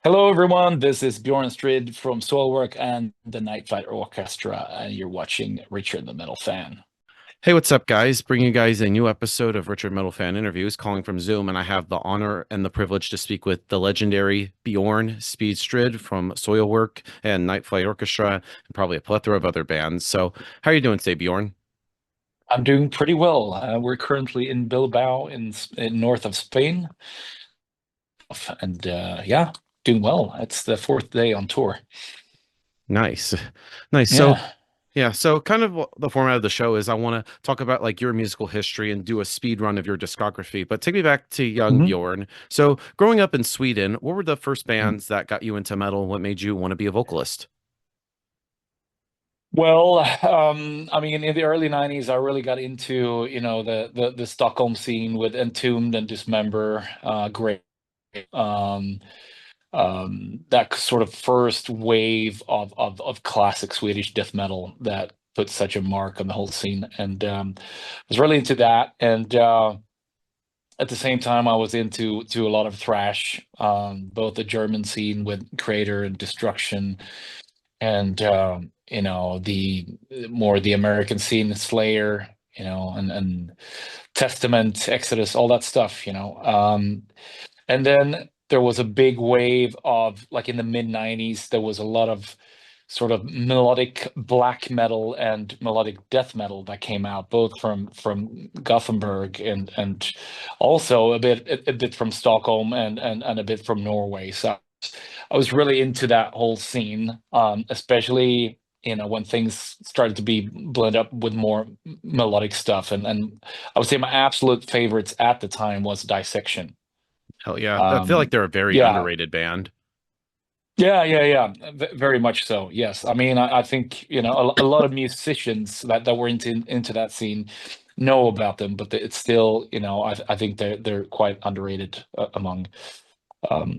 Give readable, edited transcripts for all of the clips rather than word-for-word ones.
Hello, everyone. This is Bjorn and Strid from Soilwork and the Night Flight Orchestra, and you're watching Richard the Metal Fan. Hey, what's up, guys? Bringing you guys a new episode of Richard Metal Fan Interviews, calling from Zoom, and I have the honor and the privilege to speak with the legendary Bjorn Speed Strid from Soilwork and Night Flight Orchestra, and probably a plethora of other bands. So, how are you doing today, Bjorn? I'm doing pretty well. We're currently in Bilbao in north of Spain, and yeah, doing well. It's the fourth day on tour. Nice, nice. So, Yeah. yeah, so kind of the format of the show is I want to talk about like your musical history and do a speed run of your discography. But take me back to young Mhm. Bjorn. So, growing up in Sweden, what were the first bands that got you into metal? What made you want to be a vocalist? Well, I mean, in the early '90s, I really got into, the Stockholm scene with Entombed and Dismember, great. Um, that sort of first wave of classic Swedish death metal that put such a mark on the whole scene, and was really into that. And at the same time, I was into a lot of thrash, both the German scene with Crater and Destruction, and the American scene, Slayer, and Testament, Exodus, all that stuff. And then there was a big wave of, like, in the mid '90s, there was a lot of sort of melodic black metal and melodic death metal that came out, both from Gothenburg and also a bit from Stockholm and a bit from Norway. So I was really into that whole scene, especially when things started to be blend up with more melodic stuff. And I would say my absolute favorites at the time was Dissection. Hell yeah. I feel like Um, they're a very yeah, underrated band. yeah. Very much so. Yes, I mean, I think a lot of musicians that were into that scene know about them, but it's still, I think they're quite underrated among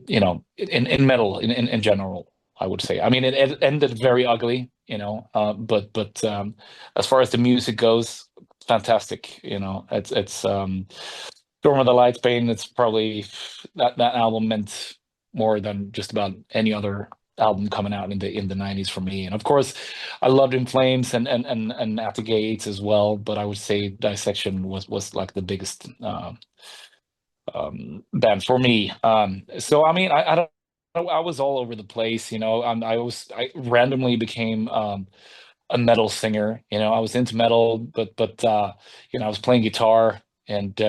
in metal in general. I would say. I mean, it ended very ugly, but as far as the music goes, fantastic. It's Storm of the Lights Bane. It's probably that album meant more than just about any other album coming out in the '90s for me. And of course, I loved In Flames and At the Gates as well. But I would say Dissection was like the biggest band for me. So I mean, I don't. I was all over the place, I randomly became a metal singer. I was into metal, but I was playing guitar and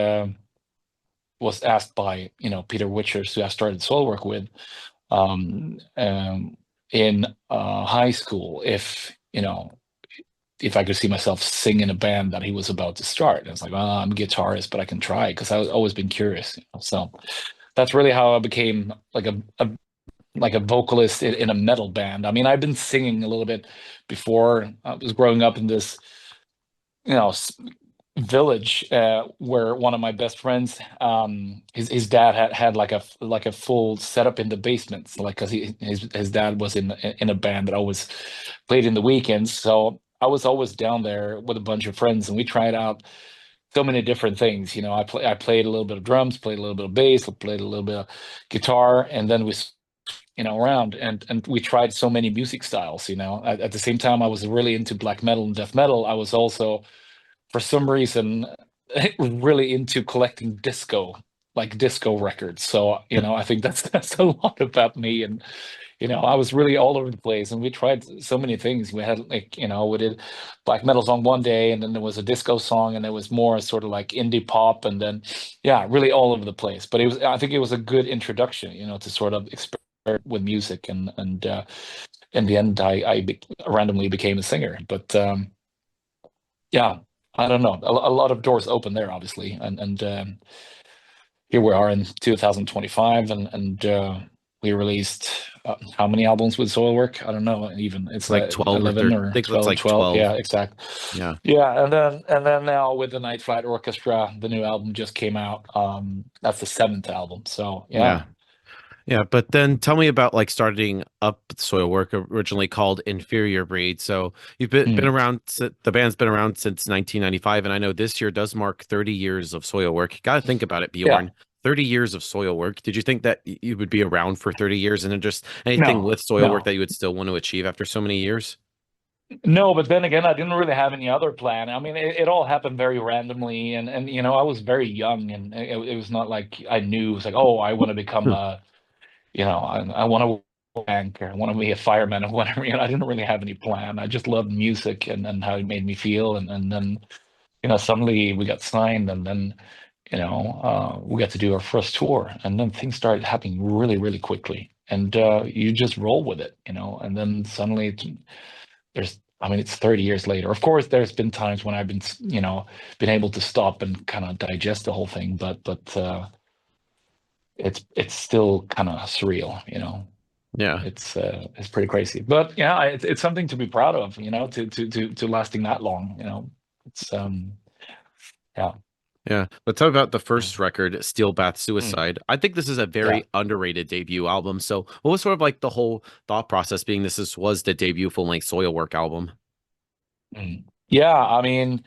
was asked by Peter Witchers, who I started Soilwork with, um, um, in high school, if I could see myself sing in a band that he was about to start. And it's like, well, I'm a guitarist, but I can try because I was always been curious. So that's really how I became like a vocalist in a metal band. I mean, I've been singing a little bit before. I was growing up in this, you know, village where one of my best friends, his dad had like a full setup in the basement, so, like, because his dad was in a band that always played in the weekends. So I was always down there with a bunch of friends, and we tried out so many different things. I played a little bit of drums, played a little bit of bass, played a little bit of guitar, and then around, and we tried so many music styles. At the same time I was really into black metal and death metal. I was also, for some reason, really into collecting disco records. So, I think that's a lot about me. And, I was really all over the place, and we tried so many things. We had, like, we did black metal song one day, and then there was a disco song, and there was more sort of like indie pop, and then, yeah, really all over the place. But I think it was a good introduction, to sort of experiment with music, and in the end, I randomly became a singer. But yeah, I don't know. A lot of doors open there, obviously, and here we are in 2025, and we released how many albums with Soilwork? I don't know. Even it's Like like 12 or 11 13. I or think it's 12, like 12. 12. Yeah, exactly. Yeah. Yeah, and then now with the Night Flight Orchestra, the new album just came out. That's the seventh album. So yeah, Yeah. Yeah. But then tell me about like starting up Soilwork, originally called Inferior Breed. So you've been Mm. around, the band's been around since 1995. And I know this year does mark 30 years of Soilwork. You got to think about it, Yeah. Bjorn. 30 years of Soilwork. Did you think that you would be around for 30 years and then just anything No, with Soilwork no, that you would still want to achieve after so many years? no. But then again, I didn't really have any other plan. I mean, it all happened very randomly, and I was very young, and it was not like I knew. It was like, oh, I want to become Hmm. a, I want to bank or I want to be a fireman or whatever. I didn't really have any plan. I just loved music and how it made me feel, and then suddenly we got signed, and then we got to do our first tour, and then things started happening really, really quickly, and you just roll with it, and then suddenly I mean, it's 30 years later. Of course, there's been times when I've been, been able to stop and kind of digest the whole thing, but it's still kind of surreal. Yeah. It's pretty crazy, but yeah, it's something to be proud of, to lasting that long. It's yeah. Yeah. Let's talk about the first record, Steel Bath Mm, Suicide. I think this is a yeah. very underrated debut album. So, what was sort of like the whole thought process being this was the debut full-length Soilwork album? Yeah, I mean,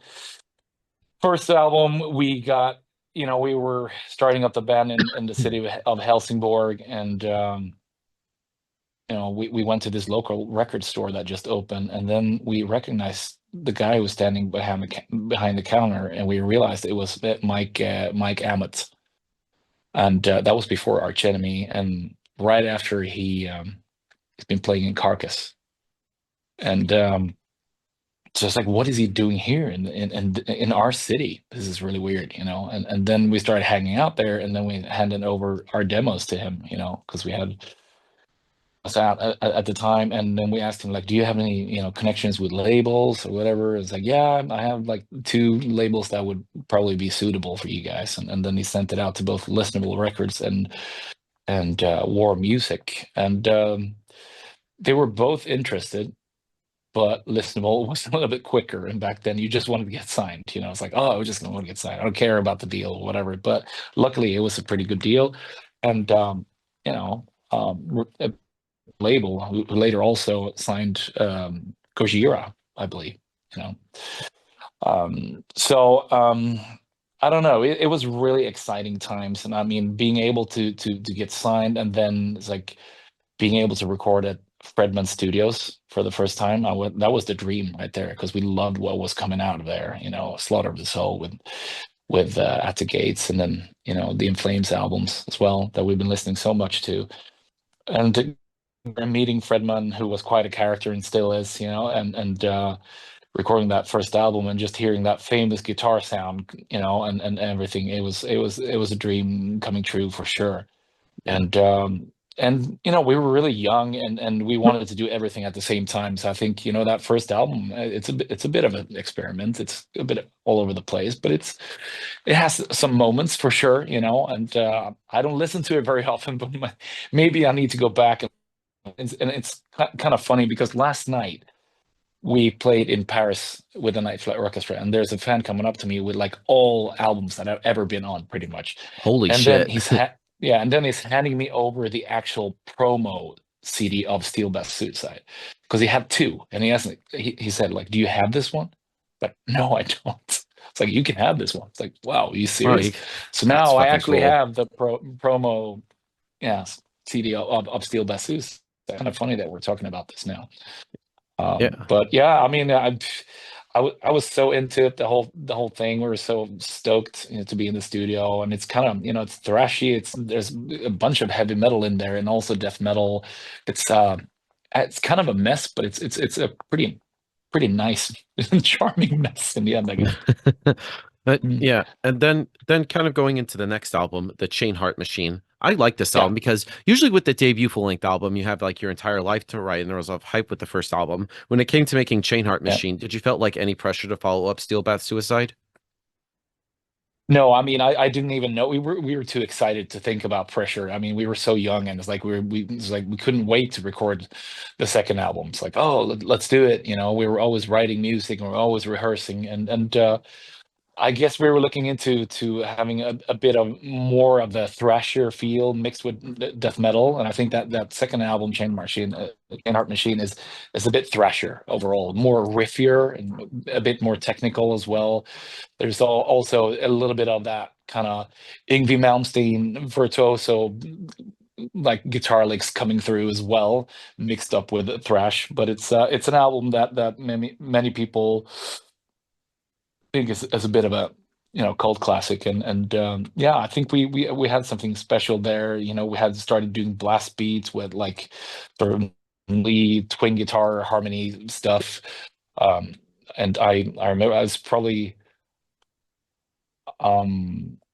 first album we got, we were starting up the band in the city of Helsingborg, and we went to this local record store that just opened, and then we recognized the guy who was standing behind the counter, and we realized it was Mike Ammett, and that was before Arch Enemy, and right after he's been playing in Carcass, and so it's like, what is he doing here in our city? This is really weird, and then we started hanging out there, and then we handed over our demos to him, because we had us out at the time, and then we asked him, like, do you have any connections with labels or whatever? It's like, yeah, I have like two labels that would probably be suitable for you guys, and then he sent it out to both Listenable Records and War Music, and they were both interested, but Listenable was a little bit quicker. And back then, you just wanted to get signed. It's like, oh, I was just going to want to get signed. I don't care about the deal or whatever. But luckily, it was a pretty good deal. And a label who later also signed Gojira, I believe. You know, so I don't know. It was really exciting times, and I mean, being able to get signed, and then it's like being able to record at Fredman Studios for the first time. That was the dream right there, because we loved what was coming out of there. Slaughter of the Soul with At the Gates, and then the In Flames albums as well that we've been listening so much to, and meeting Fredman, who was quite a character and still is, and recording that first album and just hearing that famous guitar sound, and everything. It was a dream coming true for sure. Yeah. And we were really young, and we wanted to do everything at the same time. So I think that first album, it's a bit of an experiment. It's a bit all over the place, but it has some moments for sure, and I don't listen to it very often, but maybe I need to go back, and it's kind of funny because last night we played in Paris with the Night Flight Orchestra, and there's a fan coming up to me with like all albums that I've ever been on, pretty much. Holy And then shit. he's handing me over the actual promo CD of Steel Best Suicide, because he had two, and he asked me, he said, like, "Do you have this one?" But no, I don't. It's like, you can have this one. It's like, wow, are you Wow, serious? So that's now I fucking actually cool. have the promo, yeah, CD of Steel Best Suicide. Kind of funny that we're talking about this now. Yeah. But yeah, I mean, I was so into it, the whole thing. We were so stoked, to be in the studio, and it's kind of, it's thrashy. There's a bunch of heavy metal in there, and also death metal. It's kind of a mess, but it's a pretty nice, charming mess in the end, I guess. But Mm. yeah, and then kind of going into the next album, The Chain Heart Machine. I like this Yeah, album because usually with the debut full-length album, you have like your entire life to write, and there was a lot of hype with the first album. When it came to making Chain Heart yeah. Machine, did you felt like any pressure to follow up Steel Bath Suicide? No, I mean, I didn't even know, we were too excited to think about pressure. I mean, we were so young, and it's like it's like we couldn't wait to record the second album. It's like, oh, let's do it. We were always writing music, and we are always rehearsing, and I guess we were looking into to having a bit of more of the thrasher feel mixed with death metal, and I think that that second album, Chain Heart Machine, is a bit thrasher overall, more riffier and a bit more technical as well. There's also a little bit of that kind of Yngwie Malmsteen virtuoso like guitar licks coming through as well, mixed up with thrash. But it's an album that many people think is a bit of a cult classic, and yeah, I think we had something special there. We had started doing blast beats with like sort of lead twin guitar harmony stuff. Um, and I remember I was probably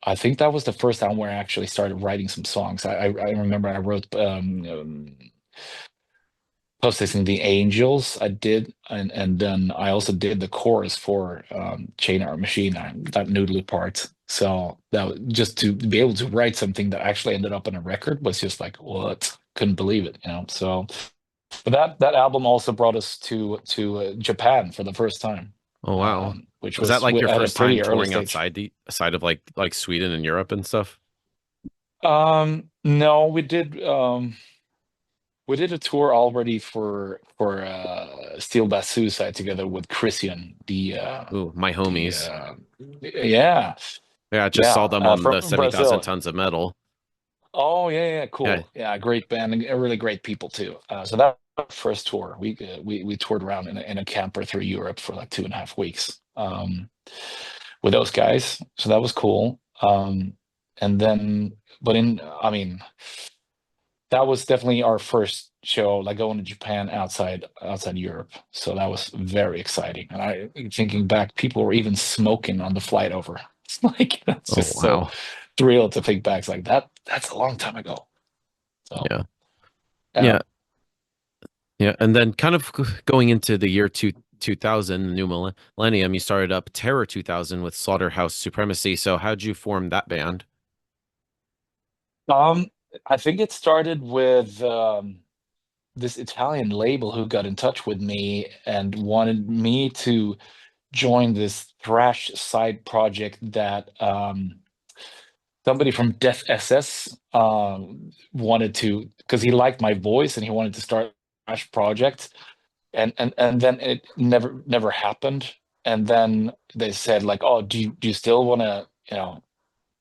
I think that was the first time where I actually started writing some songs. I remember I wrote Possessing the Angels. I did, and then I also did the chorus for Chain Art Machine, that noodly part. So just to be able to write something that actually ended up in a record was just like, what? Couldn't believe it. So, but that album also brought us to Japan for the first time, Oh wow. which Was that was like your at a first time pretty early touring stage. outside the side of like Sweden and Europe and stuff? No, we did a tour already for Steel Bass Suicide together with Christian, Ooh, my the homies. yeah, Yeah, I just yeah, saw them on the from 70,000 Brazil. tons of metal. Oh yeah, yeah, Yeah. cool. Yeah, great band and really great people too. So that first tour, we toured around in a camper through Europe for like 2.5 weeks with those guys. So that was cool. And then, but I mean, that was definitely our first show, like going to Japan outside Europe. So that was very exciting. And I thinking back, people were even smoking on the flight over. It's like that's Oh just so wow. thrilled to think back. It's like that's a long time ago. So Yeah. yeah. Yeah. Yeah. And then kind of going into the year 2000, the new millennium, you started up Terror 2000 with Slaughterhouse Supremacy. So how'd you form that band? Um, I think it started with this Italian label who got in touch with me and wanted me to join this thrash side project that somebody from Death SS wanted to, because he liked my voice and he wanted to start a thrash project, and then it never happened. And then they said like, oh, do you still want to,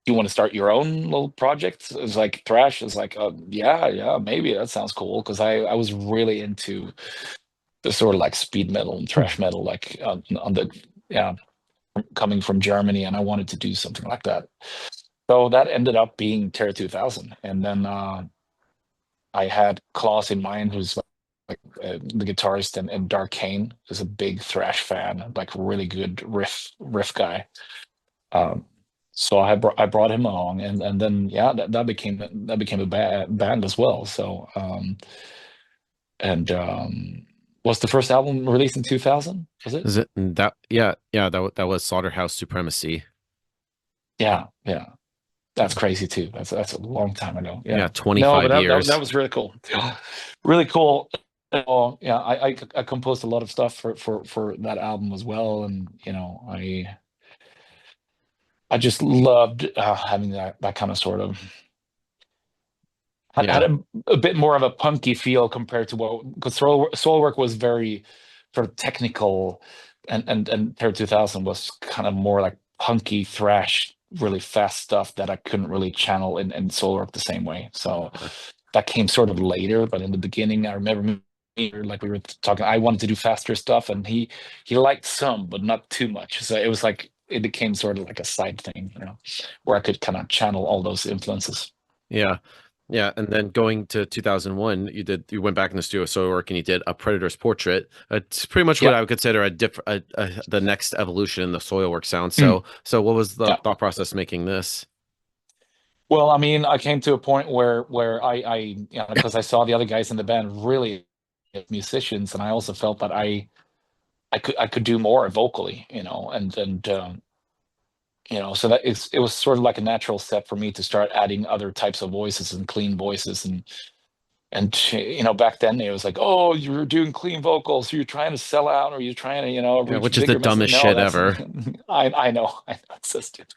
you want to start your own little project? It's like thrash. It's like, yeah, yeah, maybe that sounds cool, because I was really into the sort of like speed metal and thrash metal, like on the yeah, coming from Germany, and I wanted to do something like that. So that ended up being Terror 2000, and then I had Klaus in mind, who's like the guitarist, and Dark Kane is a big thrash fan, like really good riff guy. Um, so I brought him along, and then yeah, that became a band as well. So and was the first album released in 2000? Was it? Is it that? Yeah. Yeah. That was Slaughterhouse Supremacy. Yeah, yeah. That's crazy too. That's a long time ago. Yeah. Yeah. No, but 25 that years. was really cool. Really cool. Oh, yeah. I composed a lot of stuff for that album as well, and I just loved having that kind of sort of had Yeah. a bit more of a punky feel compared to what, because Soilwork was very sort of technical, and Terror 2000 was kind of more like punky thrash, really fast stuff that I couldn't really channel in Soilwork the same way. So that came sort of later, but in the beginning, I remember like we were talking, I wanted to do faster stuff, and he liked some, but not too much. So it was like it became sort of like a side thing, where I could kind of channel all those influences. Yeah. Yeah, and then going to 2001, you went back in the studio so work and you did a Predator's Portrait. It's pretty much what Yeah. I would consider the next evolution in the Soilwork sound. Mm. So what was the Yeah. thought process making this? Well, I mean, I came to a point where because I saw the other guys in the band really musicians, and I also felt that I could do more vocally, so that it was sort of like a natural step for me to start adding other types of voices and clean voices, and And back then it was like, oh, you're doing clean vocals, you're trying to sell out, or you're trying to, Yeah, reach which is the bigger messages. dumbest No, shit that's ever. I know, it's so stupid.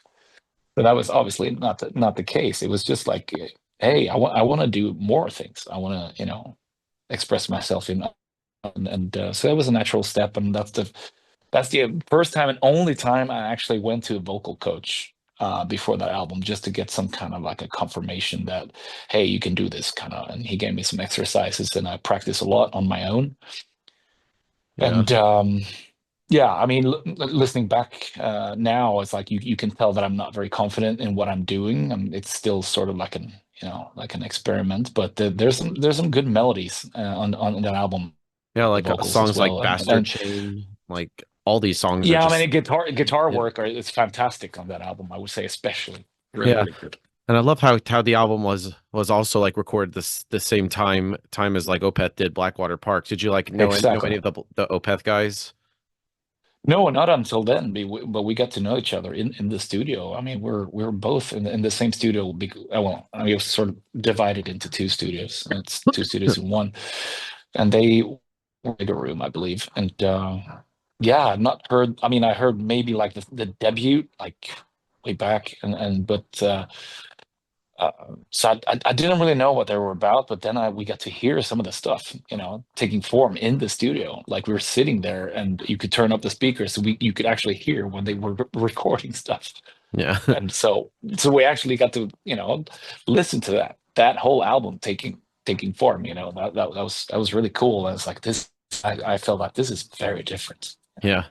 But that was obviously not the case. It was just like, hey, I want to do more things. I want to, express myself and so it was a natural step, and that's the first time and only time I actually went to a vocal coach before that album, just to get some kind of like a confirmation that, hey, you can do this kind of. And he gave me some exercises, and I practiced a lot on my own. Yeah. And yeah, I mean, listening back now, it's like you can tell that I'm not very confident in what I'm doing. It's still sort of like an experiment, but there's some good melodies on that album, Yeah, the like vocals as songs like well, Bastard Chain, like all these songs are yeah, I just mean, guitar yeah. work it's fantastic on that album. I would say especially really, Yeah. really good. And I love how the album was also like recorded the same time as like Opeth did Blackwater Park. Did you like know any Exactly. of the Opeth guys? No, not until then, but we got to know each other in the studio. I mean, we're both in the same studio. Well, I mean, it was sort of divided into two studios. It's two studios in one, and they were bigger room, I believe. And yeah, I've not heard. I mean, I heard maybe like the debut, like way back, and so I didn't really know what they were about, but then we got to hear some of the stuff, taking form in the studio. Like we were sitting there, and you could turn up the speakers, so you could actually hear when they were recording stuff. Yeah. And so we actually got to, listen to that whole album taking form. That was really cool. And it's like this. I felt like this is very different. Yeah.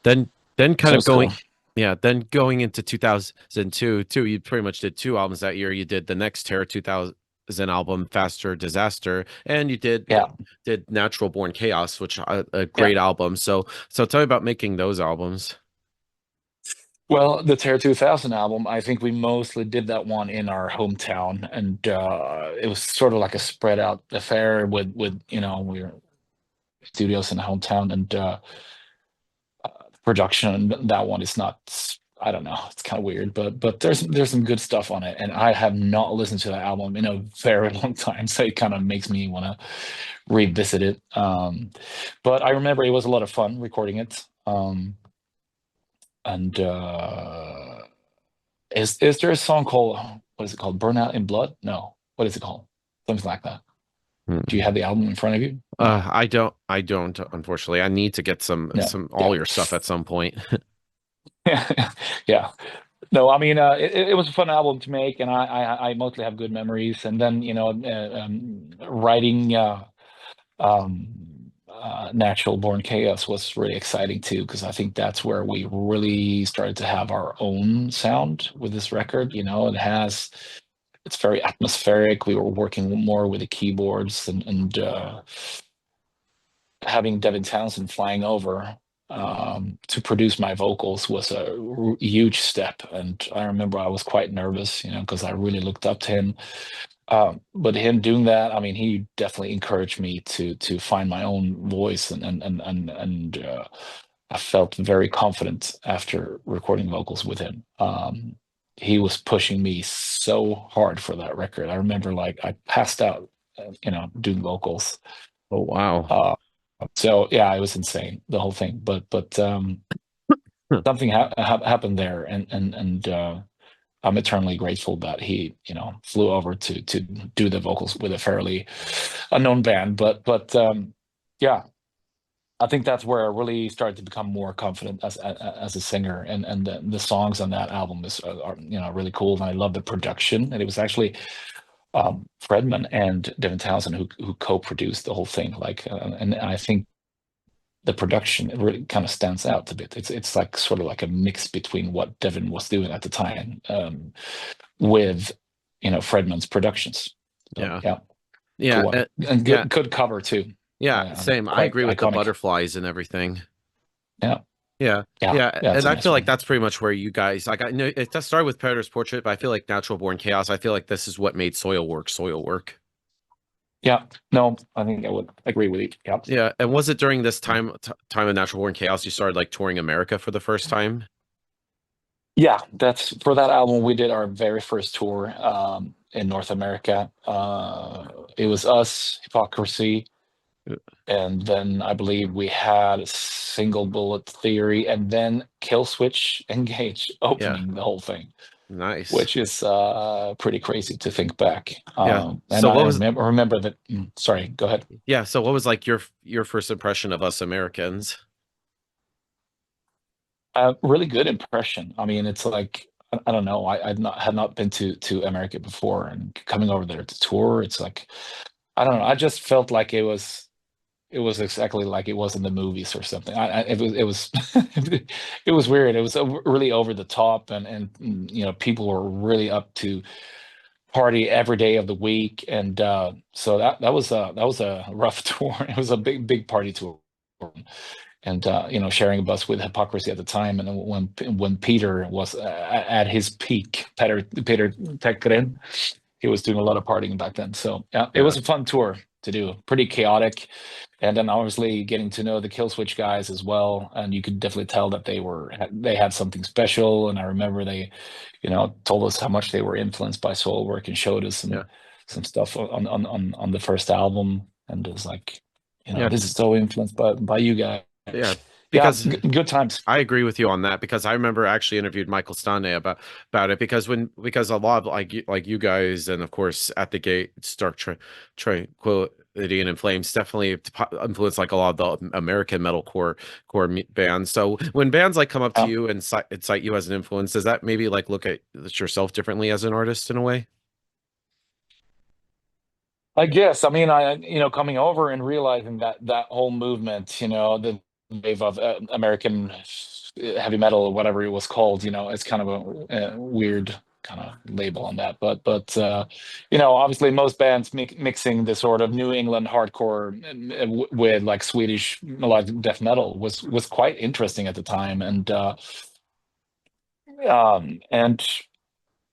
Then So kind of it's cool. going yeah, then going into 2002 too, you pretty much did two albums that year. You did the next Terror 2000 album, Faster Disaster, and you Yeah, did Natural Born Chaos, which a yeah. great album. So tell me about making those albums. Well, the Terror 2000 album, I think we mostly did that one in our hometown, and it was sort of like a spread out affair with we were studios in the hometown, and production on that one is not. I don't know. It's kind of weird, but there's some good stuff on it, and I have not listened to that album in a very long time, so it kind of makes me want to revisit it. But I remember it was a lot of fun recording it. And is there a song called, what is it called? Burnout in Blood? No. What is it called? Something like that. Do you Hmm. have the album in front of you? No. I don't, unfortunately. I need to get No. some Yeah. all your stuff at some point. Yeah. No, I mean, it was a fun album to make, and I mostly have good memories. And then, writing Natural Born Chaos was really exciting too, because I think that's where we really started to have our own sound with this record. It's very atmospheric. We were working more with the keyboards, and having Devin Townsend flying over to produce my vocals was a huge step. And I remember I was quite nervous, because I really looked up to him. But him doing that, I mean, he definitely encouraged me to find my own voice, and I felt very confident after recording vocals with him. He was pushing me so hard for that record. I remember like I passed out, doing vocals. Oh wow. Uh, so yeah, it was insane, the whole thing. But something happened there, and I'm eternally grateful that he, flew over to do the vocals with a fairly unknown band. But yeah, I think that's where I really started to become more confident as a singer, and the songs on that album are really cool, and I love the production. And it was actually Fredman and Devin Townsend who co-produced the whole thing. Like, and I think the production it really kind of stands out a bit. It's like sort of like a mix between what Devin was doing at the time, with Fredman's productions. So Yeah. yeah, Yeah. cool one, and Yeah. good cover too. Yeah, same. I Quite agree with the iconic. butterflies and everything. Yeah, Yeah. yeah, Yeah. yeah. It's And a I nice feel like one. that's pretty much where you guys like I know it does start with Predator's Portrait, but I feel like Natural Born Chaos, I feel like this is what made Soil work. Yeah, no, I think I would agree with you. Yeah, Yeah. And was it during this time of Natural Born Chaos you started like touring America for the first time? yeah. That's for that album. We did our very first tour in North America. It was us, Hypocrisy, and then I believe we had Single Bullet Theory, and then Killswitch Engage Yeah, opening the whole thing, nice. which is pretty crazy to think back. Yeah. And So I what was remember that. Sorry, go ahead. yeah, so what was like your first impression of us Americans? Really good impression. I mean, it's like I don't know. I've not had not been to America before, and coming over there to tour, it's like I don't know. I just felt like it was exactly like it was in the movies or something. It was it was weird. It was really over the top, and people were really up to party every day of the week, and so that was a rough tour. It was a big party tour, and sharing a bus with Hypocrisy at the time, and when Peter was at his peak, Peter Tekren, he was doing a lot of partying back then. So yeah, it Yeah. was a fun tour to do, pretty chaotic, and then obviously getting to know the Killswitch guys as well, and you could definitely tell that they had something special. And I remember they, told us how much they were influenced by Soilwork and showed us some Yeah. some stuff on the first album, and it was like, Yeah. this is so influenced by you guys. Yeah. Yeah, Because good times. I agree with you on that because I remember actually interviewed Michael Stane about it because a lot of like you guys and of course at the gate Stark Tranquility and In Flames definitely influenced like a lot of the American metalcore bands. So when bands like come up to Yeah. you and cite you as an influence, does that maybe like look at yourself differently as an artist in a way? I guess. I mean, coming over and realizing that whole movement, the wave of American heavy metal or whatever it was called, it's kind of a weird kind of label on that. But obviously most bands mixing the sort of New England hardcore with like Swedish melodic death metal was quite interesting at the time, and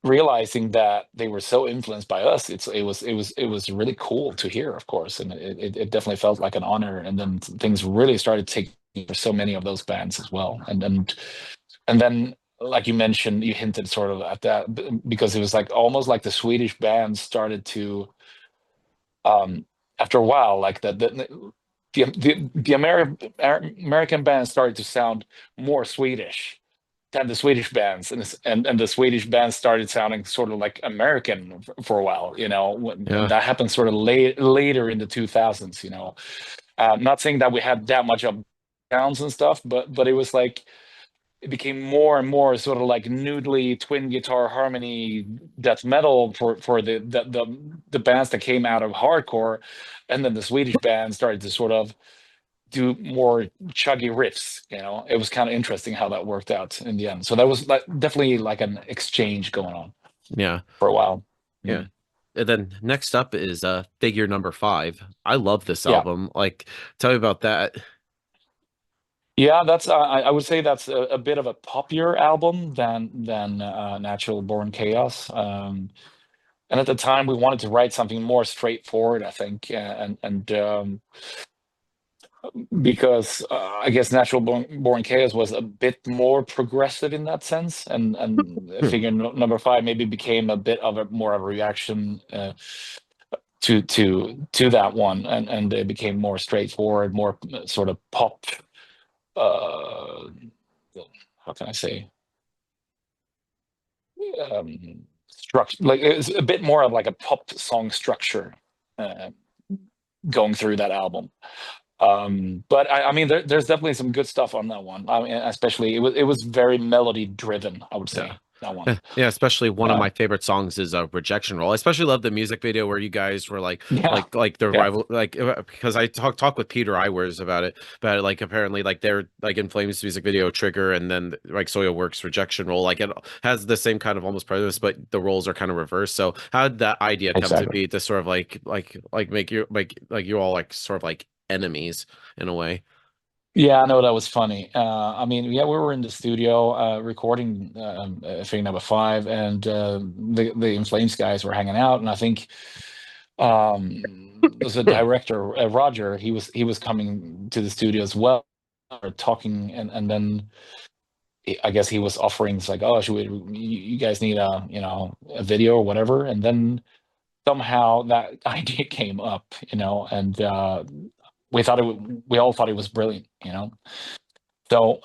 realizing that they were so influenced by us, it was really cool to hear, of course, and it definitely felt like an honor. And then things really started taking for so many of those bands as well, and then like you mentioned, you hinted sort of at that, because it was like almost like the Swedish bands started to, um after a while, like the American bands started to sound more Swedish than the Swedish bands, and the Swedish bands started sounding sort of like American for a while, and Yeah. that happened sort of later in the 2000s. Not saying that we had that much of sounds and stuff, but it was like it became more and more sort of like noodly twin guitar harmony death metal for the bands that came out of hardcore, and then the Swedish bands started to sort of do more chuggy riffs. It was kind of interesting how that worked out in the end. So that was like definitely like an exchange going on Yeah. for a while. Yeah. Mm. And then next up is Figure Number 5. I love this Yeah, album. Like, tell me about that. yeah, that's I would say that's a bit of a poppier album than Natural Born Chaos. And at the time we wanted to write something more straightforward, I think, and because I guess Natural Born Chaos was a bit more progressive in that sense, and Hmm. Figure Number Five maybe became a bit of a more of a reaction to that one, and it became more straightforward, more sort of pop. Uh, how can I say? Structure, like it's a bit more of like a pop song structure uh, going through that album. But I mean, there's definitely some good stuff on that one. I mean, especially it was very melody driven, I would Yeah. say, that one. Yeah, especially one of Uh, my favorite songs is Rejection Roll. I especially love the music video where you guys were like yeah, the yeah, rival because I talk with Peter Iwers about it like apparently like they're like In Flames music video Trigger and then like Soilworks Rejection Roll like it has the same kind of almost premise but the roles are kind of reversed. So how did that idea come to exactly. be to sort of like make you like you all like sort of like enemies in a way? Yeah, I know that was funny. I mean, yeah, we were in the studio recording Thing Number Five, and the In Flames guys were hanging out, and I think there's a director, Roger. He was coming to the studio as well, or talking, and then I guess he was offering, it's like, oh, should we, you guys need a, a video or whatever. And then somehow that idea came up, and we all thought it was brilliant, So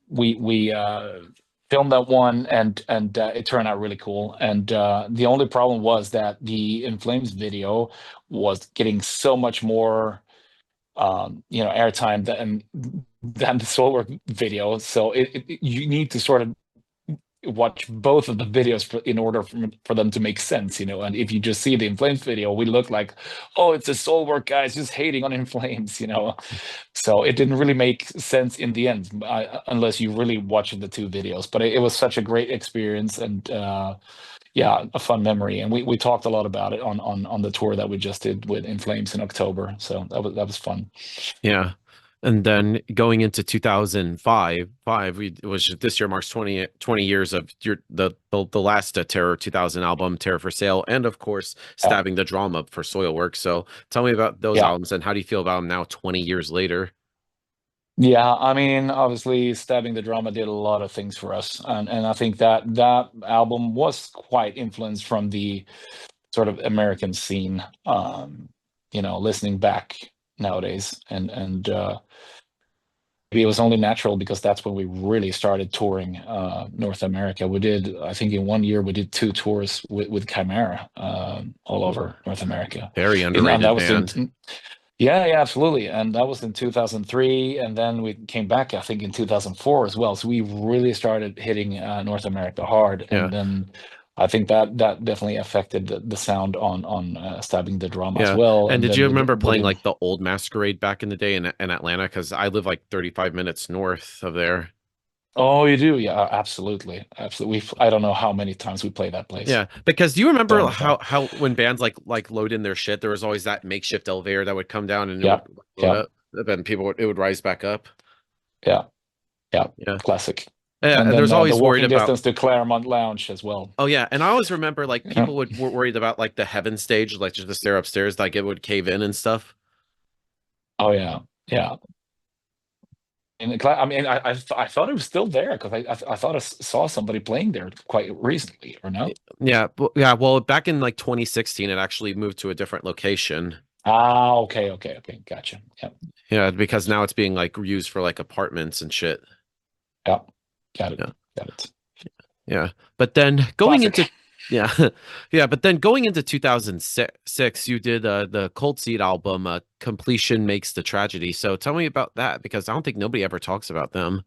we filmed that one, and it turned out really cool. And the only problem was that the In Flames video was getting so much more airtime than the Soilwork video. So you need to sort of watch both of the videos in order for them to make sense, and if you just see the In Flames video, we look like, oh, it's a Soilwork guys just hating on In Flames, so it didn't really make sense in the end, unless you really watch the two videos. But it was such a great experience, and yeah, a fun memory. And we talked a lot about it on the tour that we just did with In Flames in October, so that was fun. Yeah. And then going into 2005, which this year marks 20 years of the last Terror 2000 album, Terror for Sale, and of course, Yeah, Stabbing the Drama for Soilwork. So tell me about those yeah. albums and how do you feel about them now, 20 years later? Yeah, I mean, obviously, Stabbing the Drama did a lot of things for us, and I think that album was quite influenced from the sort of American scene. Listening back nowadays, and maybe it was only natural because that's when we really started touring North America. We did, I think, in one year we did two tours with Chimera all over North America, Very and that underrated was band. in. Yeah, yeah, absolutely. And that was in 2003. And then we came back, I think, in 2004 as well. So we really started hitting North America hard. Yeah. And then I think that definitely affected the sound on Stabbing the Drama as Yeah. well. And And did then you with remember playing with like the old Masquerade back in the day in Atlanta? Because I live like 35 minutes north of there. Oh, you do? Yeah, absolutely. Absolutely. I don't know how many times we played that place. Yeah, because do you So remember many times. how when bands like load in their shit, there was always that makeshift elevator that would come down and it would Yeah, load yeah, up, then it would rise back up. yeah, yeah. Yeah, Classic. yeah, And and then there's the always worried walking about. distance to Claremont Lounge as well. Oh yeah, and I always remember like Yeah. people were worried about like the heaven stage, like just the stair upstairs, like it would cave in and stuff. Oh yeah. Yeah. I mean, I thought it was still there because I thought saw somebody playing there quite recently, or no? Yeah, yeah. Well, back in like 2016, it actually moved to a different location. Ah, okay, okay, okay, gotcha. Yeah, Yeah, because now it's being like used for like apartments and shit. yeah, got it, Yeah. got it. Yeah. But then going Classic. into yeah. Yeah, but then going into 2006, you did the Cold Seed album, Completion Makes the Tragedy. So tell me about that because I don't think nobody ever talks about them.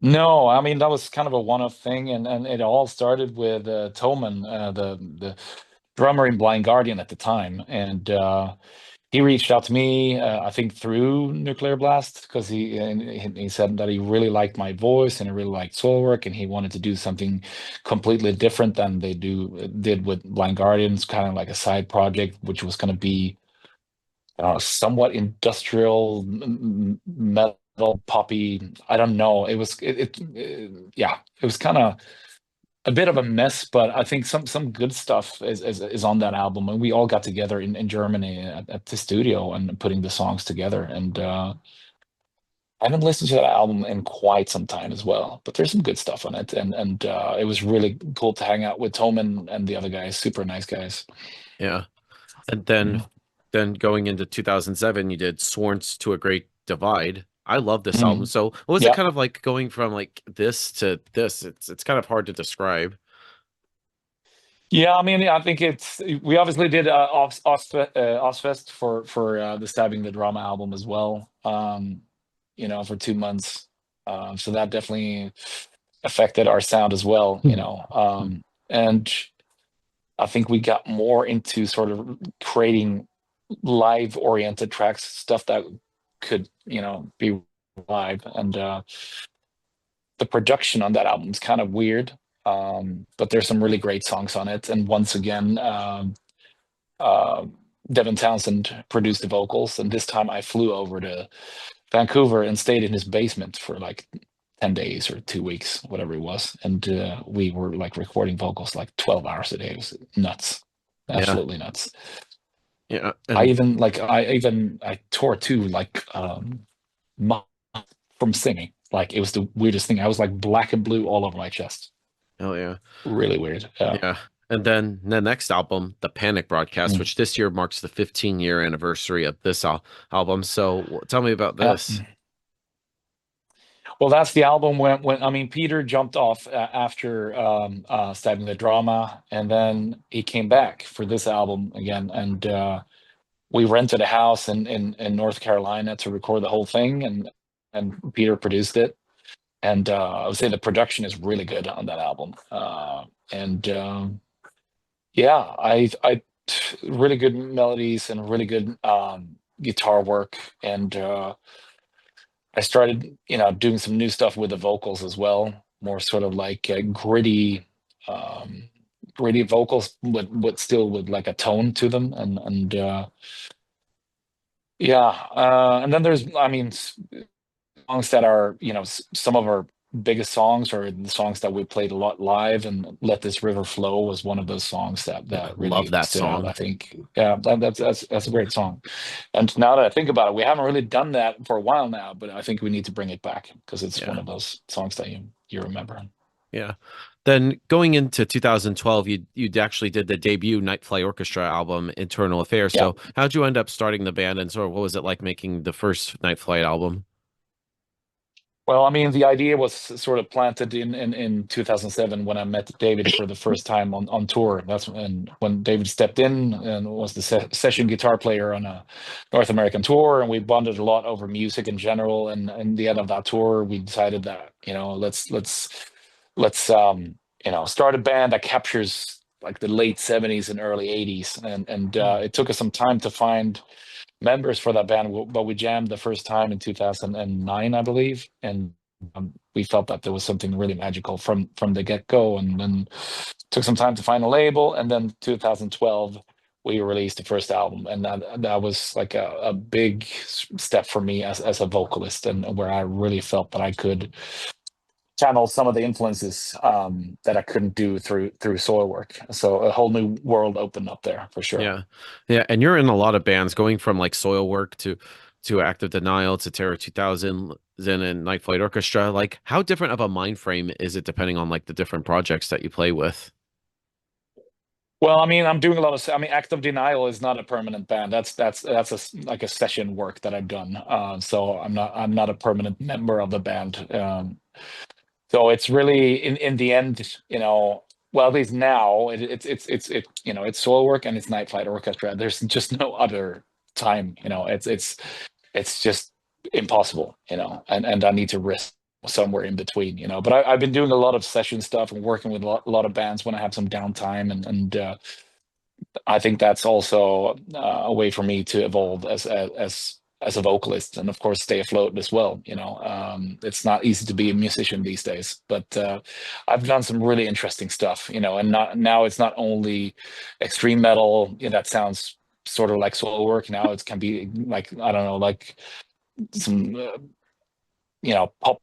No, I mean that was kind of a one-off thing, and it all started with Toman, the drummer in Blind Guardian at the time, and he reached out to me, I think through Nuclear Blast, because he said that he really liked my voice and he really liked Soilwork, and he wanted to do something completely different than they did with Blind Guardians, kind of like a side project, which was going to be somewhat industrial metal poppy. I don't know. Yeah, it was kind of a bit of a mess, but I think some good stuff is on that album, and we all got together in Germany at the studio and putting the songs together. And I haven't listened to that album in quite some time as well, but there's some good stuff on it, and it was really cool to hang out with Tom and the other guys, super nice guys. Yeah. And Mhm. then going into 2007, you did Sworn to a Great Divide. I love this album. Mhm. So what was it Yeah. kind of like going from like this to this? It's kind of hard to describe. Yeah, I mean, I think we obviously did Ozfest for the Stabbing the Drama album as well. For 2 months. So that definitely affected our sound as well. And I think we got more into sort of creating live oriented tracks, stuff that could, be live. And the production on that album is kind of weird. But there's some really great songs on it. And once again, uh, Devin Townsend produced the vocals. And this time I flew over to Vancouver and stayed in his basement for like 10 days or 2 weeks, whatever it was. And we were like recording vocals like 12 hours a day. It was nuts. Yeah. Absolutely nuts. Yeah. I And even like I tore too, like from singing. Like it was the weirdest thing. I was like black and blue all over my chest. Oh yeah. Really weird. Yeah. Yeah. And then the next album, The Panic Broadcast, Mm. which this year marks the 15-year anniversary of this album. So tell me about Yeah. this. Well, that's the album when I mean Peter jumped off after Stabbing the Drama, and then he came back for this album again, and we rented a house in North Carolina to record the whole thing, and Peter produced it, and I would say the production is really good on that album, and yeah, I really good melodies and really good guitar work, and I started, doing some new stuff with the vocals as well, more sort of like um, gritty vocals, but still with like a tone to them, and yeah, and then there's, I mean, songs that are, some of our biggest songs are the songs that we played a lot live, and "Let This River Flow" was one of those songs that Yeah, love really that stood out. I song. think, yeah, that's a great song. And now that I think about it, we haven't really done that for a while now, but I think we need to bring it back because it's one Yeah. of those songs that you remember. Yeah. Then going into 2012, you actually did the debut Nightfly Orchestra album, Internal Affairs. Yeah. So how'd you end up starting the band, and sort of what was it like making the first Night Flight album? Well, I mean, the idea was sort of planted in 2007 when I met David for the first time on tour. That's when David stepped in and was the session guitar player on a North American tour, and we bonded a lot over music in general. And in the end of that tour, we decided that, let's start a band that captures like the late 70s and early 80s. And it took us some time to find members for that band, but we jammed the first time in 2009, I believe, and we felt that there was something really magical from the get-go, and then took some time to find a label, and then 2012 we released the first album, and that was like a big step for me as a vocalist, and where I really felt that I could channel some of the influences that I couldn't do through Soilwork. So a whole new world opened up there for sure. Yeah. Yeah. And you're in a lot of bands going from like Soilwork to Active Denial to Terror 2000, Zen and Night Flight Orchestra. Like how different of a mind frame is it depending on like the different projects that you play with? Well, I mean, I'm doing a lot of. I mean, Active Denial is not a permanent band. Like a session work that I've done. So I'm not a permanent member of the band. So it's really in the end, well, at least now it's solo work and it's Night Flight Orchestra. There's just no other time. It's just impossible. And I need to risk somewhere in between. But I've been doing a lot of session stuff and working with a lot of bands when I have some downtime, and I think that's also a way for me to evolve as a vocalist, and of course stay afloat as well. It's not easy to be a musician these days, but I've done some really interesting stuff. And not now it's not only extreme metal, that sounds sort of like solo work. Now it can be like, I don't know, like some pop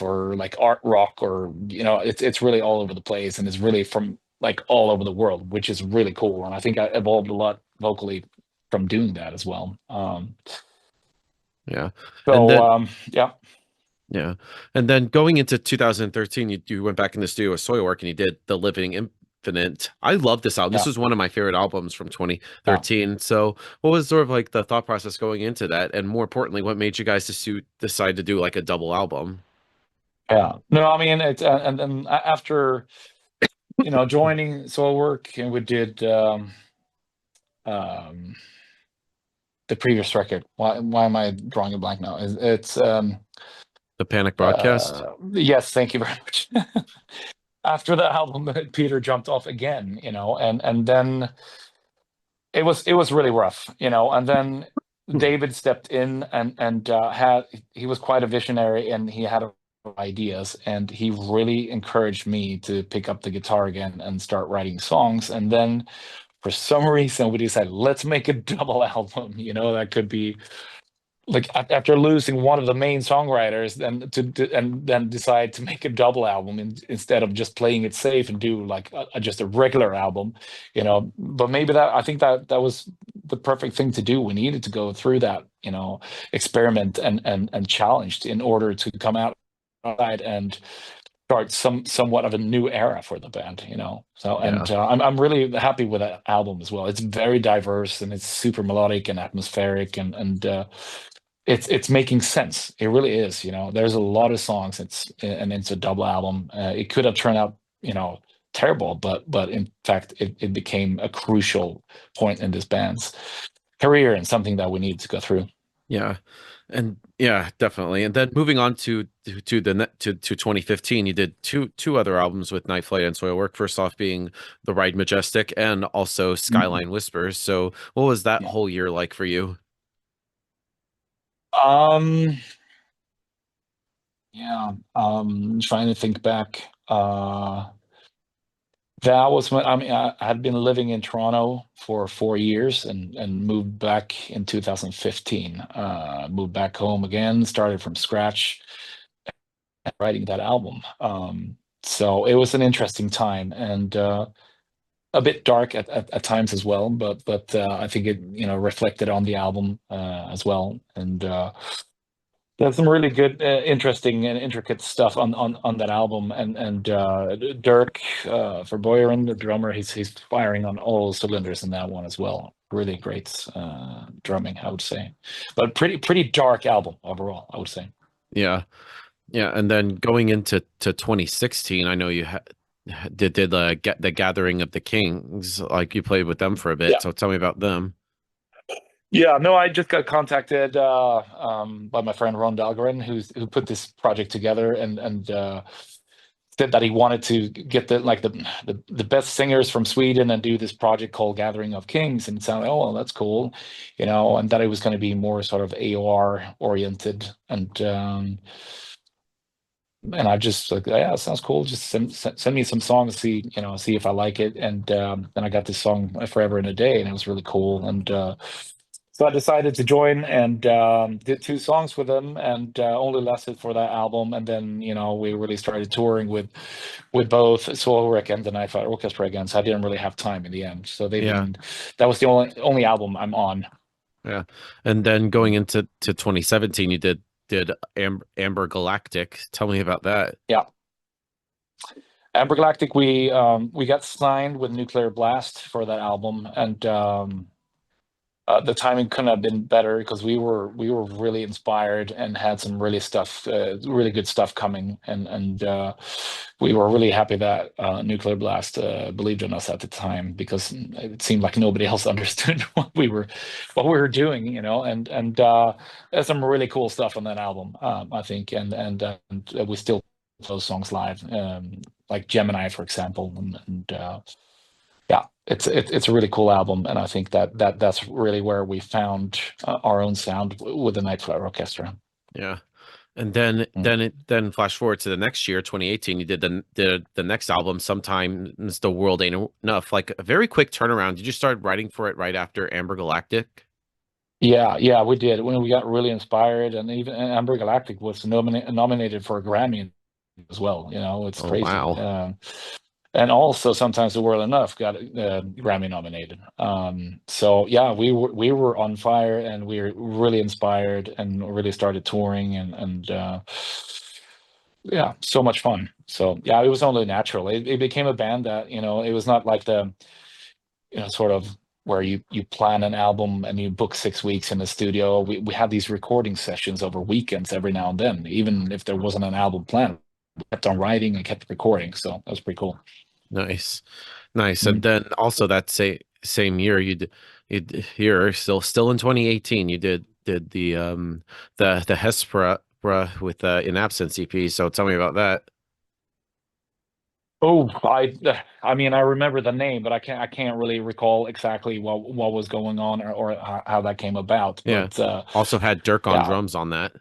or like art rock, or it's really all over the place, and it's really from like all over the world, which is really cool. And I think I evolved a lot vocally from doing that as well. Yeah. And So then yeah, yeah. And then going into 2013, you went back in the studio with Soilwork and you did The Living Infinite. I love this album. This yeah, was one of my favorite albums from yeah, 2013. So what was sort of like the thought process going into that? And more importantly, what made you guys decide to do like a double album? yeah. No, I mean it's and then after joining Soilwork, and we did um the previous record. Why am I drawing a blank now? It's The Panic Broadcast? yes, thank you very much. After that album, Peter jumped off again, and then it was really rough, and then Hmm. David stepped in, and he was quite a visionary, and he had ideas, and he really encouraged me to pick up the guitar again and start writing songs. And then for some reason we decided, let's make a double album, that could be like after losing one of the main songwriters, then and then decide to make a double album instead of just playing it safe and do like just a regular album. But maybe I think that was the perfect thing to do. We needed to go through that, experiment and challenged in order to come out and start somewhat of a new era for the band, you know. So Yeah. and I'm really happy with that album as well. It's very diverse and it's super melodic and atmospheric and it's making sense. It really is, you know. There's a lot of songs. It's a double album. It could have turned out, you know, terrible, but in fact it became a crucial point in this band's career and something that we need to go through. Yeah. And yeah, definitely. And then moving on to the to 2015, you did two other albums with Night Flight and Soilwork. First off being The Ride Majestic and also Mhm. Skyline Whispers. So what was that Yeah. whole year like for you? Um, yeah. Trying to think back. That was when I had been living in Toronto for 4 years and moved back in 2015. Moved back home again, started from scratch, writing that album. So it was an interesting time and a bit dark at times as well, but I think it, you know, reflected on the album as well. And there's some really good, interesting and intricate stuff on that album, and Dirk for Bjorn, the drummer, he's firing on all cylinders in that one as well. Really great drumming, I would say, but pretty dark album overall, I would say. Yeah. Yeah, and then going into 2016, I know you did the get the Gathering of the Kings, like you played with them for a bit. Yeah, So tell me about them. yeah. No, I just got contacted by my friend Ron Dahlgren, who put this project together, and said that he wanted to get the best singers from Sweden and do this project called Gathering of Kings, and it sounded, oh well, that's cool, you know, and that it was going to be more sort of AOR oriented, and I just like, yeah, sounds cool. Just send me some songs, see, you know, see if I like it, and then I got this song Forever in a Day, and it was really cool, and so I decided to join and did two songs with them, and only lasted for that album. And then, you know, we really started touring with both Soilwork and the Night Flight Orchestra again. So I didn't really have time in the end. So Yeah, that was the only album I'm on. yeah. And then going into 2017, you did Amber Galactic. Tell me about that. Yeah. Amber Galactic, we got signed with Nuclear Blast for that album, and the timing couldn't have been better because we were really inspired and had some really good stuff coming, and we were really happy that Nuclear Blast believed in us at the time because it seemed like nobody else understood what we were doing, you know, and there's some really cool stuff on that album, I think, and we still play those songs live, like Gemini, for example, and yeah, it's a really cool album, and I think that's really where we found our own sound with the Night Flight Orchestra. Yeah. And then Mm. flash forward to the next year, 2018, you did the next album, Sometimes the World Ain't Enough, like a very quick turnaround. Did you start writing for it right after Amber Galactic? Yeah, yeah, we did. When we got really inspired, and even Amber Galactic was nominated for a Grammy as well. You know, it's Oh crazy. wow. And also, sometimes the World Enough got Grammy nominated. So yeah, we were on fire, and we were really inspired, and really started touring, and yeah, so much fun. So yeah, it was only natural. It became a band that, you know, it was not like the, you know, sort of where you plan an album and you book 6 weeks in the studio. We had these recording sessions over weekends every now and then, even if there wasn't an album planned. We kept on writing and kept recording, so that was pretty cool. Nice. Nice. And Mhm. then also that same year you're still in 2018, you did the Hespera with In Absence EP. So tell me about that. Oh, I mean, I remember the name, but I can't really recall exactly what was going on, or how that came about. Yeah. But Also had Dirk on yeah. drums on that.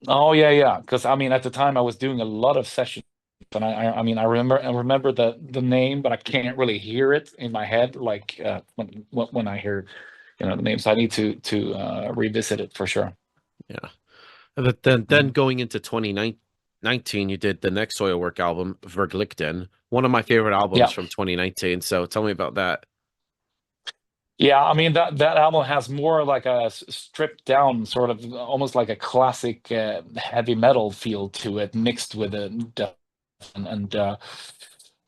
Oh yeah, yeah. Because I mean, at the time I was doing a lot of sessions, and I mean, I remember the name, but I can't really hear it in my head like when I hear, you know, the name. So I need to revisit it for sure. Yeah. But then Mhm. going into 2019, you did the next Soilwork album, Verglichten, one of my favorite albums Yeah. from 2019. So tell me about that. Yeah, I mean that album has more like a stripped down sort of almost like a classic heavy metal feel to it, mixed with a death and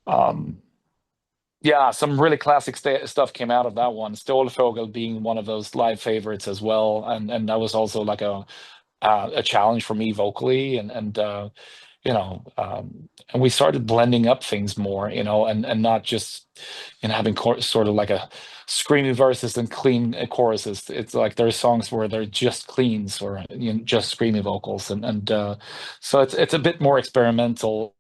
um yeah, some really classic stuff came out of that one. Stålfågel being one of those live favorites as well, and that was also like a challenge for me vocally, and you know, and we started blending up things more, and not just having sort of like a screamy verses and clean choruses. It's like there's songs where they're just cleans or just screamy vocals, and so it's a bit more experimental.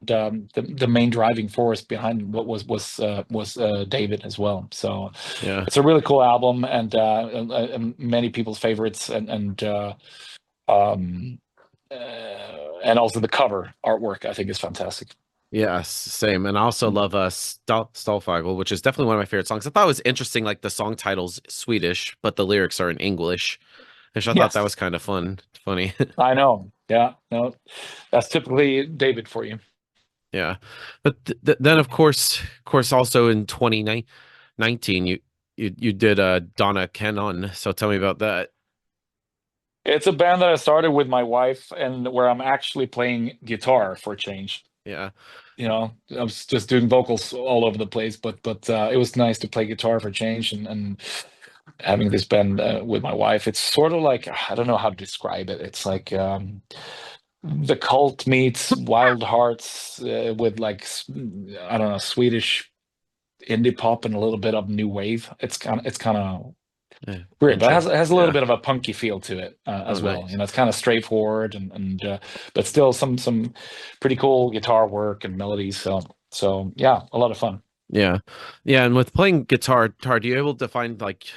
The main driving force behind what was David as well. So Yeah. it's a really cool album and many people's favorites um, and also the cover artwork I think is fantastic. Yes, same. And I also Mm. love Stallfagel, which is definitely one of my favorite songs. I thought it was interesting, like the song title's Swedish, but the lyrics are in English. Which I thought that Yes, was kind of funny. I know. Yeah, no, that's typically David for you. Yeah. But then of course also in 2019 you did Donna Cannon. So tell me about that. It's a band that I started with my wife and where I'm actually playing guitar for a change. Yeah. I was just doing vocals all over the place, but it was nice to play guitar for a change and having this band with my wife. It's sort of like I don't know how to describe it. It's like the cult meets Wild Hearts with like I don't know Swedish indie pop and a little bit of new wave. It's kind of Yeah. weird, but it has a little Yeah. bit of a punky feel to it Oh, as well. nice. It's kind of straightforward and but still some pretty cool guitar work and melodies. So yeah, a lot of fun. Yeah. Yeah, and with playing guitar, do you able to find like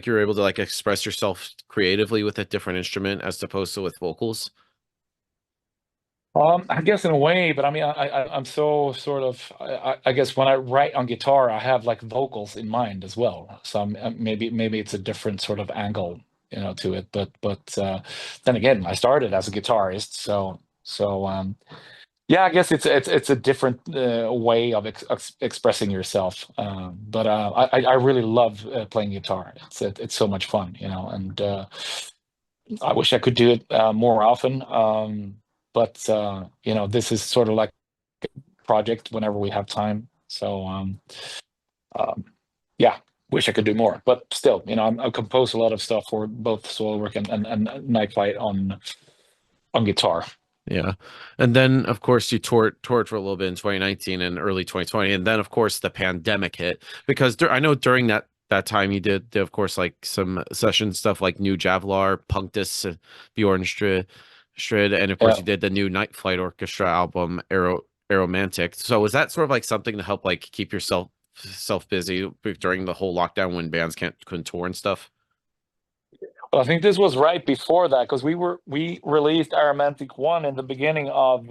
you're able to like express yourself creatively with a different instrument as opposed to with vocals? I guess in a way, but I mean, I'm so sort of. I guess when I write on guitar, I have like vocals in mind as well. So maybe it's a different sort of angle, to it. But then again, I started as a guitarist, so yeah, I guess it's a different way of expressing yourself. But I really love playing guitar. It's so much fun, and I wish I could do it more often. But this is sort of like a project whenever we have time. So um, yeah, wish I could do more. But still, I compose a lot of stuff for both Soilwork and Night Flight on guitar. Yeah. And then of course you toured for a little bit in 2019 and early 2020. And then of course the pandemic hit because I know during that time you did of course like some session stuff like New Javlar, Punctus, Bjorn Strid, and of course Yeah. you did the new Night Flight Orchestra album Aromantic. So was that sort of like something to help like keep yourself self busy during the whole lockdown when bands couldn't tour and stuff? Well, I think this was right before that because we released Aromantic 1 in the beginning of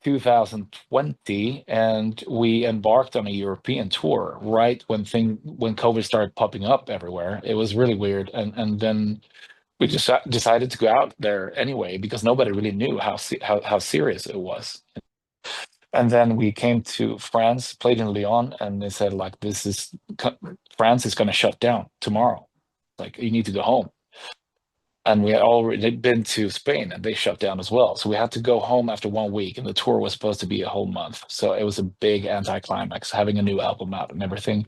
2020, and we embarked on a European tour right when COVID started popping up everywhere. It was really weird, and then we just decided to go out there anyway because nobody really knew how serious it was. And then we came to France, played in Lyon, and they said like, France is going to shut down tomorrow. Like you need to go home. And we had already been to Spain and they shut down as well. So we had to go home after 1 week, and the tour was supposed to be a whole month. So it was a big anticlimax having a new album out and everything.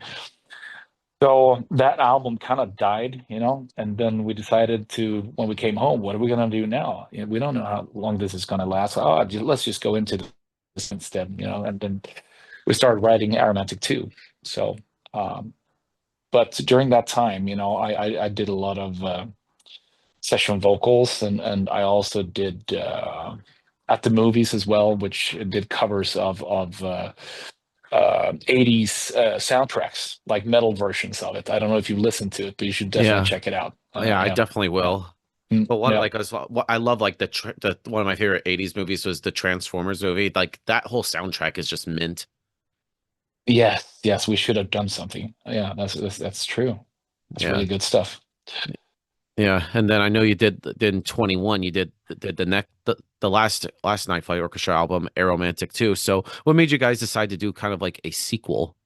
So that album kind of died, and then we decided when we came home, what are we going to do now? We don't know how long this is going to last. Oh, let's just go into this instead, and then we started writing Aromantic 2. So, but during that time, I did a lot of session vocals and I also did at the movies as well, which did covers of 80s soundtracks, like metal versions of it. I don't know if you listened to it, but you should definitely Yeah. check it out. Yeah, I Yeah, definitely yeah. will. Mm, But yeah. I love like the one of my favorite 80s movies was the Transformers movie. Like that whole soundtrack is just mint. Yes, yes, we should have done something. Yeah, that's true. That's Yeah. really good stuff. Yeah. And then I know you did in 21 you did the last Night Flight Orchestra album, Aromantic too. So what made you guys decide to do kind of like a sequel?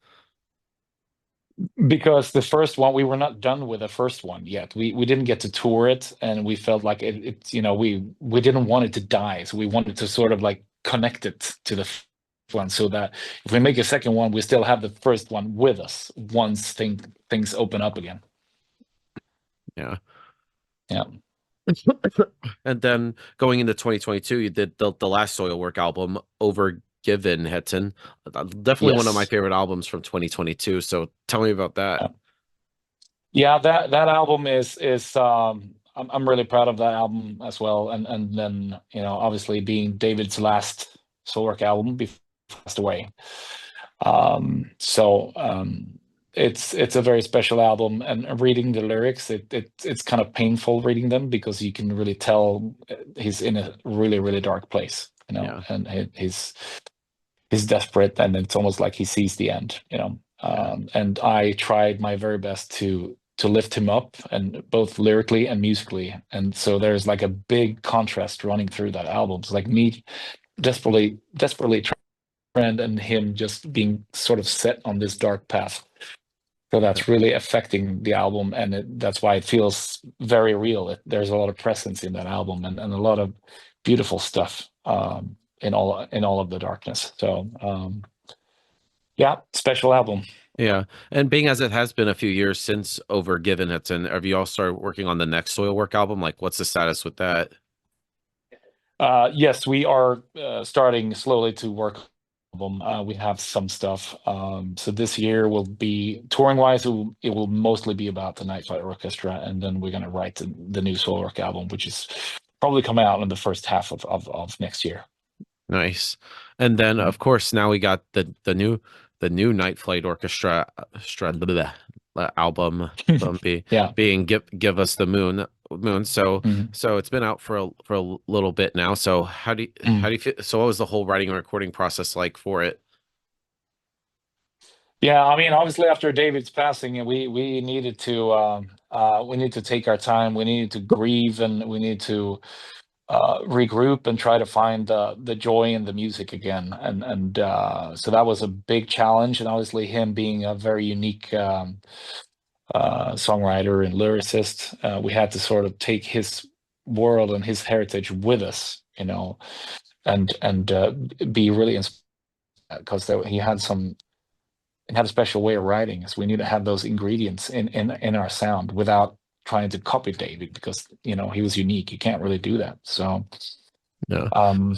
Because the first one, we were not done with the first one yet. We didn't get to tour it, and we felt like we didn't want it to die, so we wanted to sort of like connect it to the one, so that if we make a second one, we still have the first one with us once things open up again. Yeah. Yeah. And then going into 2022, you did the last Soilwork album, Over Given Hetzen. Definitely one of my Yes. favorite albums from 2022. So tell me about that. Yeah. Yeah, that album is I'm really proud of that album as well. And then, obviously being David's last Soilwork album before he passed away. So it's a very special album, and reading the lyrics, it's kind of painful reading them, because you can really tell he's in a really, really dark place, Yeah. and he's desperate, and it's almost like he sees the end. Yeah. And I tried my very best to lift him up, and both lyrically and musically. And so there's like a big contrast running through that album. It's like me desperately trying, and him just being sort of set on this dark path. So Yeah. that's really affecting the album, and that's why it feels very real. There's a lot of presence in that album, and a lot of beautiful stuff, in all of the darkness. So yeah, special album. Yeah. And being as it has been a few years since Over Given Hetzen, have you all started working on the next Soilwork album? Like, what's the status with that? Yes, we are starting slowly to work on the album. We have some stuff. So this year will be touring wise. It will mostly be about the Night Flight Orchestra, and then we're gonna write the new Soilwork album, which is probably coming out in the first half of next year. Nice. And then Mm. of course now we got the new Night Flight Orchestra album Yeah. being Give Us the Moon. So Mhm. so it's been out for a little bit now. So how Mm. do you feel? So what was the whole writing and recording process like for it? Yeah, I mean, obviously after David's passing, we needed to take our time. We needed to grieve, and we need to regroup and try to find the joy in the music again. And so that was a big challenge. And obviously, him being a very unique songwriter and lyricist, we had to sort of take his world and his heritage with us, and be really inspired, because he had a special way of writing. So we need to have those ingredients in our sound without trying to copy David, because he was unique. You can't really do that. So Yeah. um,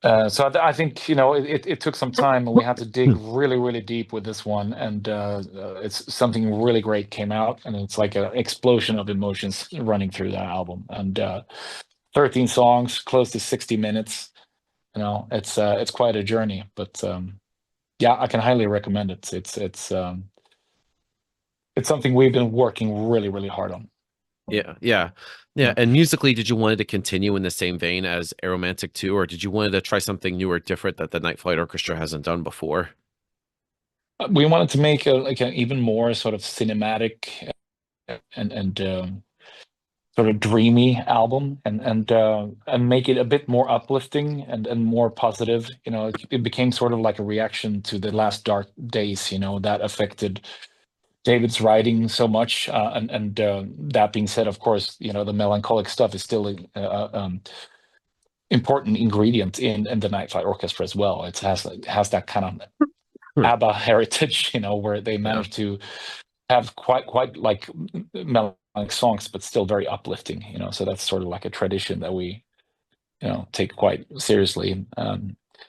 I think it took some time, and we had to dig really, really deep with this one. And it's something really great came out, and it's like an explosion of emotions running through that album. And 13 songs, close to 60 minutes. It's quite a journey, but yeah, I can highly recommend it. It's something we've been working really, really hard on. Yeah, yeah, yeah. Yeah. And musically, did you wanted to continue in the same vein as Aromantic 2, or did you wanted to try something new or different that the Night Flight Orchestra hasn't done before? We wanted to make like an even more sort of cinematic and sort of dreamy album, and make it a bit more uplifting and more positive. It became sort of like a reaction to the last dark days, that affected David's writing so much. And that being said, of course, the melancholic stuff is still important ingredient in the Night Flight Orchestra as well. It has that kind of Hmm. ABBA heritage, where they Yeah, managed to have quite like melancholic songs, but still very uplifting. So that's sort of like a tradition that we take quite seriously,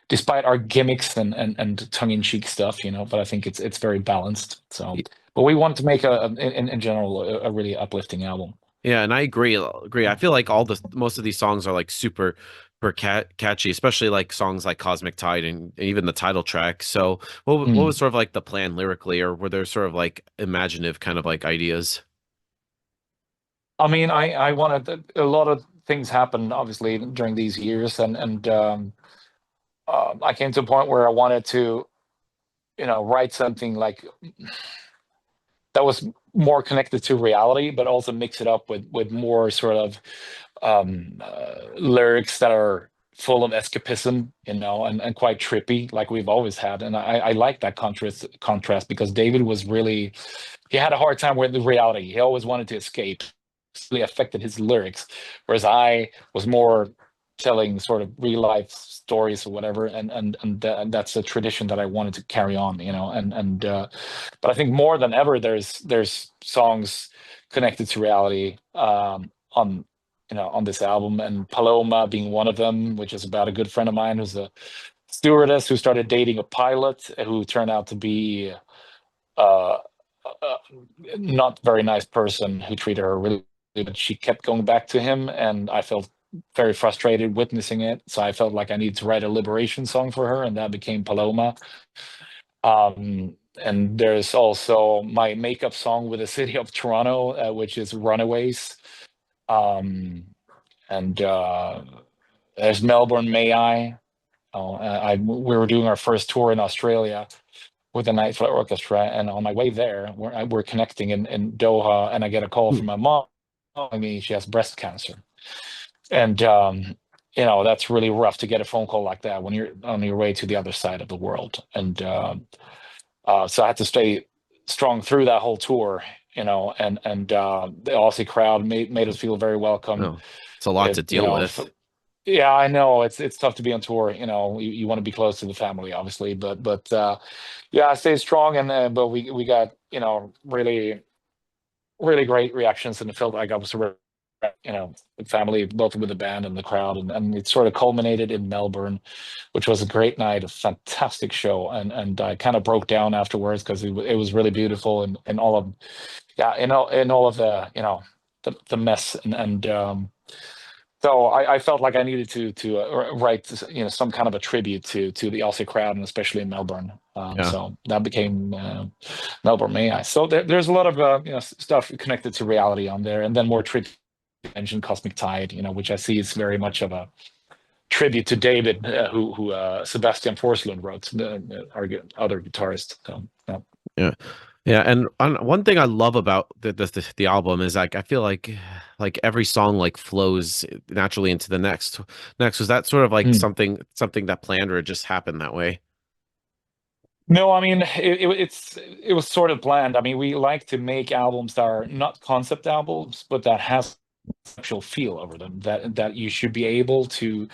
despite our gimmicks and tongue-in-cheek stuff. But I think it's very balanced. So, but we wanted to make in general a really uplifting album. yeah, and I agree. I feel like all the most of these songs are like super catchy, especially like songs like Cosmic Tide and even the title track. So, what was Mm. sort of like the plan lyrically, or were there sort of like imaginative kind of like ideas? I mean, I wanted a lot of things happened obviously during these years, and I came to a point where I wanted to write something like that was more connected to reality, but also mix it up with more sort of lyrics that are full of escapism, and quite trippy, like we've always had. And I like that contrast because David was really, he had a hard time with the reality. He always wanted to escape. It really affected his lyrics, whereas I was more telling sort of real life stories or whatever, and that's a tradition that I wanted to carry on, but I think more than ever, there's songs connected to reality, on on this album, and Paloma being one of them, which is about a good friend of mine who's a stewardess who started dating a pilot who turned out to be uh, a not very nice person who treated her really, but she kept going back to him, and I felt very frustrated witnessing it. So I felt like I needed to write a liberation song for her, and that became Paloma. And there's also my makeup song with the city of Toronto, which is Runaways. Um, and there's Melbourne, May I? We were doing our first tour in Australia with the Night Flight Orchestra, and on my way there, we're connecting in Doha, and I get a call Hmm. from my mom telling me she has breast cancer, and that's really rough to get a phone call like that when you're on your way to the other side of the world, and so I had to stay strong through that whole tour, and the Aussie crowd made us feel very welcome. Oh, it's a lot It, to deal with. yeah, I know it's tough to be on tour. You want to be close to the family, obviously, but yeah, I stayed strong, and but we got really really great reactions, and it felt like I was surrounded, with family, both with the band and the crowd, and it sort of culminated in Melbourne, which was a great night, a fantastic show, and I kind of broke down afterwards because it was really beautiful, and all of yeah, in all of the the mess, and so I felt like I needed to write some kind of a tribute to the Aussie crowd, and especially in Melbourne. Yeah. So that became Melbourne May I. So there's a lot of stuff connected to reality on there, and then more tribute mentioned Cosmic Tide, which I see is very much of a tribute to David, who Sebastian Forslund wrote, our other guitarist. So, yeah. Yeah. Yeah, and one thing I love about the album is like I feel like every song like flows naturally into the next. Was that sort of like Mm. something that planned or it just happened that way? No, I mean it was sort of planned. I mean, we like to make albums that are not concept albums, but that has actual feel over them. That you should be able to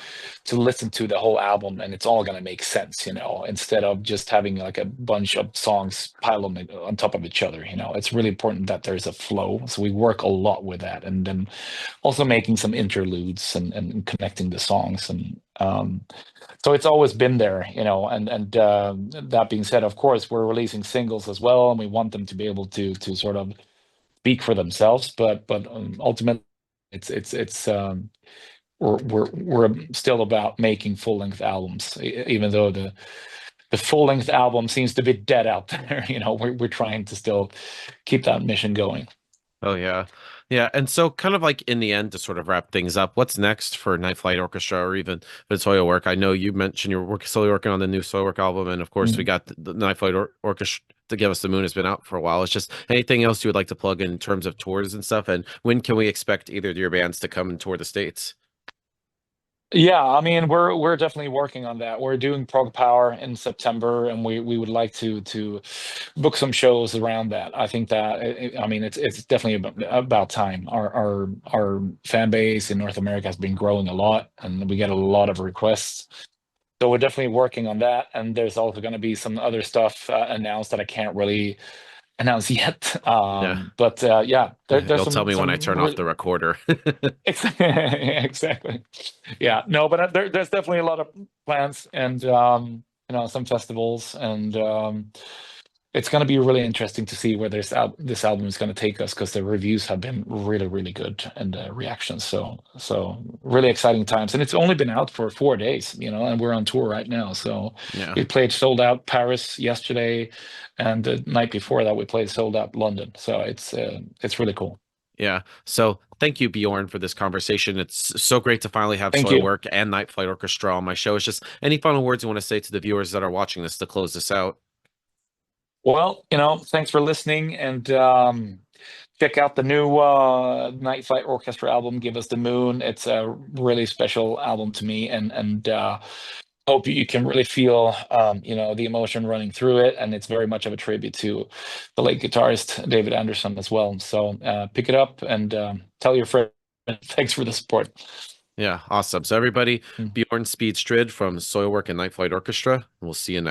listen to the whole album, and it's all going to make sense, instead of just having like a bunch of songs piled on top of each other. It's really important that there's a flow. So we work a lot with that, and then also making some interludes and connecting the songs, and so it's always been there, and that being said, of course, we're releasing singles as well, and we want them to be able to sort of speak for themselves, but ultimately it's we're still about making full-length albums, even though the full-length album seems to be dead out there. We're trying to still keep that mission going. Oh yeah. Yeah, and so kind of like in the end to sort of wrap things up, what's next for Night Flight Orchestra or even for Soilwork? I know you mentioned you're slowly working on the new Soilwork album, and of course we Mm. got the Night Flight Orchestra to Give Us the Moon has been out for a while. It's just anything else you would like to plug in terms of tours and stuff, and when can we expect either of your bands to come and tour the States? Yeah, I mean, we're definitely working on that. We're doing Prog Power in September, and we would like to book some shows around that. I think that I mean it's definitely about time. Our fan base in North America has been growing a lot, and we get a lot of requests. So we're definitely working on that. And there's also going to be some other stuff announced that I can't really announce yet. Yeah. But yeah, there's You'll tell me when I turn off the recorder. exactly. Yeah, no, but there's definitely a lot of plans, and some festivals, and it's going to be really interesting to see where this album is going to take us, because the reviews have been really really good, and reactions. So really exciting times, and it's only been out for 4 days, and we're on tour right now. So Yeah. we played sold out Paris yesterday, and the night before that we played sold out London. So it's really cool. Yeah. So thank you, Bjorn, for this conversation. It's so great to finally have Thank you. Soilwork and Night Flight Orchestra on my show. It's just any final words you want to say to the viewers that are watching this to close this out? Well, thanks for listening, and check out the new Night Flight Orchestra album, Give Us the Moon. It's a really special album to me, and hope you can really feel the emotion running through it, and it's very much of a tribute to the late guitarist David Anderson as well. So pick it up and tell your friends. Thanks for the support. Yeah, awesome. So everybody, Mm. Bjorn Speed Strid from Soilwork and Night Flight Orchestra. We'll see you next.